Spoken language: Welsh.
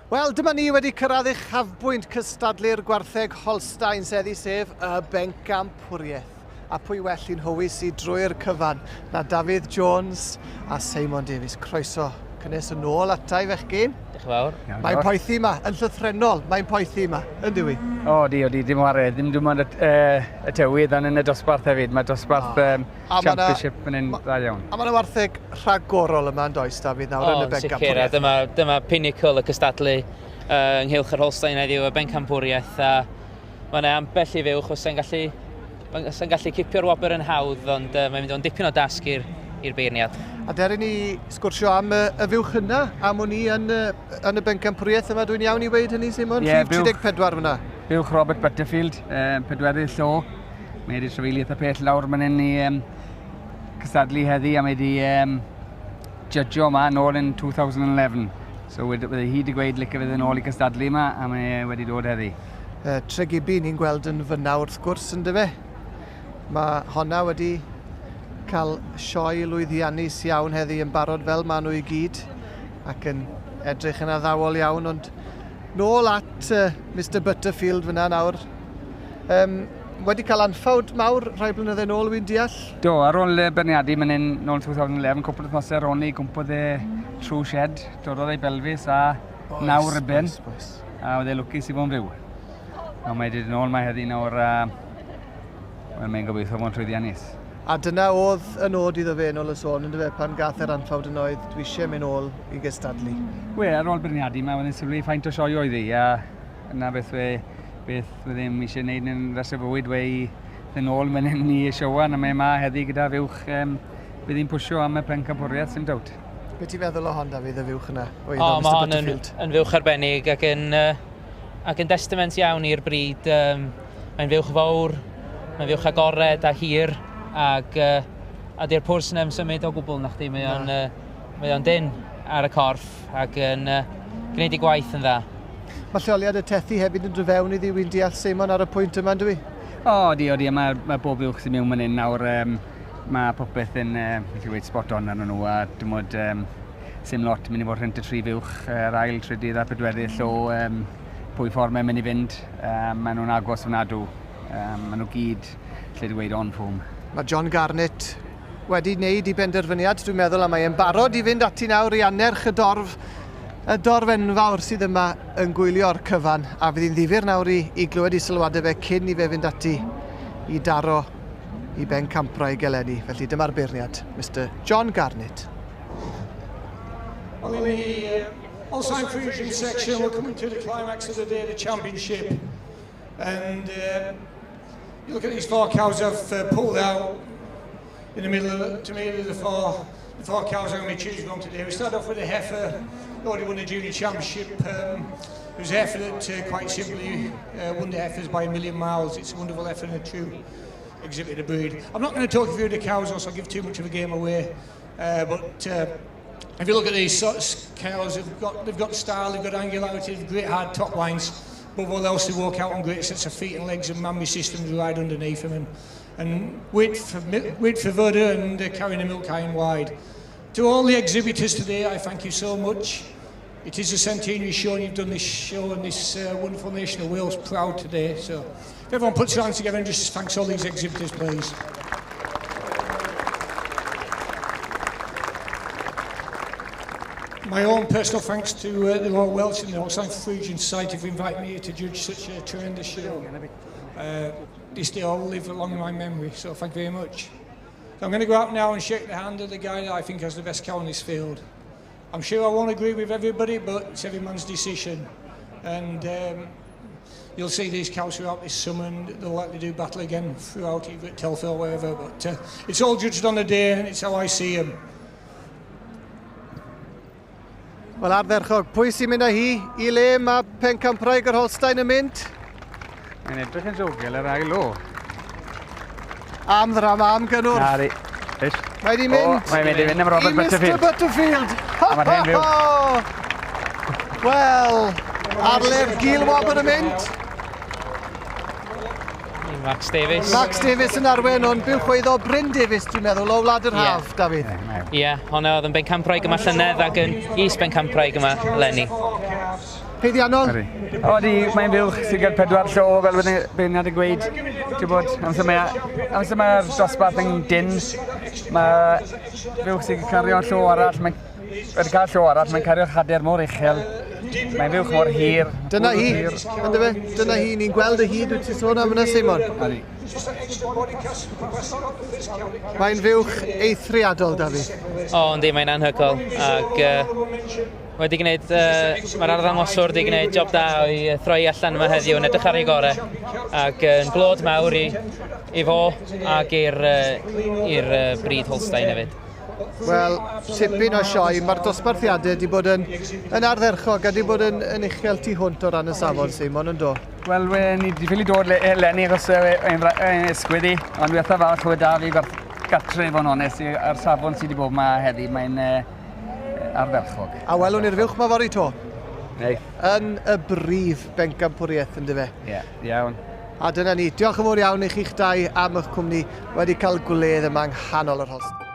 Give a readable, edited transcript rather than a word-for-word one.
Wel, dyma ni wedi cyrraedd eich hafbwynt cystadlu'r gwartheg Holstein seddi sef y Pencampwriaeth. A pwy well i'n hywys i drwy'r cyfan na David Jones a Simon Davies. Croeso cynnes yn ôl ata i fechgyn. Diolch yn fawr. Mae'n poethi yma, yn llythrenol, mae'n poethi yma, yn diwy? Di, dim wared, dim ond y tywydd yn y dosbarth hefyd. Mae dosbarth championship yn un dda iawn. A mae'n wartheg rhagorol yma yn does, David, nawr yn y Pencampwriaeth. Sicr, dyma pinnacle y cystadlu ynghylch yr Holstein heddiw y Pencampwriaeth. Mae'n ambell i fywch, os yn gallu cipio'r wobr yn hawdd, ond mae'n mynd o'n dipyn o dasg i'r beirniad. A der i ni sgwrsio am y fywch yna, am o'n i yn y Pencampwriaeth yma, dwi'n iawn i weid hynny, Simon? Rhif 34 fyna. Fywch Robert Butterfield, pedwerydd llo. Mae wedi trafeili eitha pell lawr man hyn i cystadlu heddi, a mae wedi judgio yma nôl yn 2011. So wedi hi wedi gweud licio fydd yn ôl i cystadlu yma, a mae wedi dod heddi. Tregibi ni'n gweld yn fyna wrth gwrs yn dyfe. Mae honna wedi cael sioe lwyddiannus iawn heddi yn barod fel maen nhw i gyd ac yn edrych yn addawol iawn, ond nôl at Mr Butterfield fyna nawr. Wedi cael anffawd mawr rhai blynyddoedd nôl, wy'n deall? Do, ar ôl berniadu man hyn nôl 2011, cwpl o thnosau ar ôl ni gwmpodd trwy shed, dododd ei belfus a nawr y ben, a oedd ei lwcus i fod yn fyw. A mae wedi dod nôl mae heddi nawr, mae'n gobeithio fo'n llwyddiannus. A dyna oedd yn ôd iddo fe nôl y sôn, yn dyfe, pan gath yr anffawd yn oedd, dwi eisiau mynd ôl i gystadlu. Ar ôl berniadu, mae'n sylwi ffaint o sioe oedd hi, a yna beth ddim eisiau gwneud yn res o fywyd wei yn ôl mynd ni y siowan, a mae heddi gyda fywch bydd hi'n pwysio am y Pencampwriaeth sy'n dawt. Be ti'n feddwl o hon, David, y fywch yna? Mae hon yn fywch arbennig ac yn testament iawn i'r bryd. Mae'n fywch fawr, mae'n fywch agored a hir, ac di'r pwrs yna'n symud o gwbl na chdi. Mae o'n dyn ar y corff ac yn gwneud ei gwaith yn dda. Mae lleoliad y tethi hefyd yn dod fewn iddi, wy'n deall Simon ar y pwynt yma, dwi? Di. Mae bob uwch sy'n mewn man hyn nawr. Mae popeth yn spot on arno nhw, a dim ond sim lot mynd i fod rhent y tri fywch, yr ail, trydydd a pedwerydd llo, pwy ffordd mae'n mynd i fynd. Maen nhw'n agos ofnadw. Maen nhw gyd lle dweud on ffwm. Mae John Garnett wedi wneud i benderfyniad, dwi'n meddwl, a mae'n barod i fynd ati nawr i anerch y dorf enfawr sydd yma yn gwylio'r cyfan, a fydd hi'n ddifyr nawr i glywed i sylwadau fe cyn i fe fynd ati i daro i Pencampwriaeth eleni. Felly dyma'r beirniad, Mr John Garnett. Well, in the Holstein Fusion section, we're coming to the climax of the day, the championship. And you look at these four cows I've pulled out in the middle of the four cows I'm going to choose from today. We start off with a heifer who already won the junior championship. It was a heifer that quite simply won the heifers by 1,000,000 miles. It's a wonderful heifer and a true exhibit of breed. I'm not going to talk through the cows, else I'll give too much of a game away. But if you look at these cows, they've got style, they've got angularity, they've great hard top lines. Above all else, they walk out on great sets of feet and legs and mammy systems right underneath them. And width for Voda and carrying the milk high and wide. To all the exhibitors today, I thank you so much. It is a centenary show, and you've done this show and this wonderful nation of Wales proud today. So if everyone puts their hands together and just thanks all these exhibitors, please. My own personal thanks to the Royal Welsh and the Holstein Fusion Society for inviting me here to judge such a tremendous show. This day will live along in my memory, so thank you very much. So I'm going to go out now and shake the hand of the guy that I think has the best cow in this field. I'm sure I won't agree with everybody, but it's every man's decision. And you'll see these cows throughout this summer, and they'll likely do battle again throughout, either at Telford or wherever. But it's all judged on the day, and it's how I see them. Wel, ardderchog, pwy sy'n mynd â hi i le mae Pencampwriaeth yr Holstein yn mynd? Mae'n edrych yn sogel yr ail o. Am ddram am gynwrf. Nari. Mae wedi mynd. Mae'n mynd i fynd am Robert Butterfield. I Mr Butterfield. A mae'r hen fyw. Wel, arlef Gilwobr yn mynd. Max Davies. Max Davies yn arwen, ond buwchweiddo Bryn Davies, dwi'n meddwl, o wlad yr haf, David. Ie, hwnna oedd yn Pencampwriaeth yma llynedd ac yn East Pencampwriaeth yma eleni. Heiddiannol? Mae'n fywch sy'n cael 4 llo fel bydd nad y gweud. Ti'n bod, amser mae'r dosbarth yn dyn, mae fywch sy'n cario llo arall, wedi cael llo arall, mae'n cario chader mor uchel. Mae'n fywch mor hir. Dyna hi, ynddo fe? Dyna hi, ni'n gweld y hyd wyt ti'n sôn am yna, Simon? Mae'n fywch eithriadol, David. Yndi, mae'n anhygol. Ac wedi gwneud, mae'r arddangoswr wedi gwneud job da o'i throi allan yma heddiw yn edrych ar ei gorau. Ac yn glod mawr i fo ac i'r bryd Holstein hefyd. Wel, tipyn o sioi, mae'r dosbarthiadau wedi bod yn ardderchog a wedi bod yn uchel tu hwnt o ran y safon, Simon, yn do? Wel, ni wedi ffili dod eleni achos ein ysgwyddi, ond dwi eitha fawr clywed da fi gartre fo'n onest ar safon sydd wedi bod yma heddi, mae'n ardderchog. A welwn ni'r fywch ma fori to? Nei. Yn y brif Pencampwriaeth, ynddo fe? Ie, iawn. A dyna ni, diolch yn fawr iawn i chi'ch dau am eich cwmni wedi cael gwledd yma yng nghanol yr Holstein.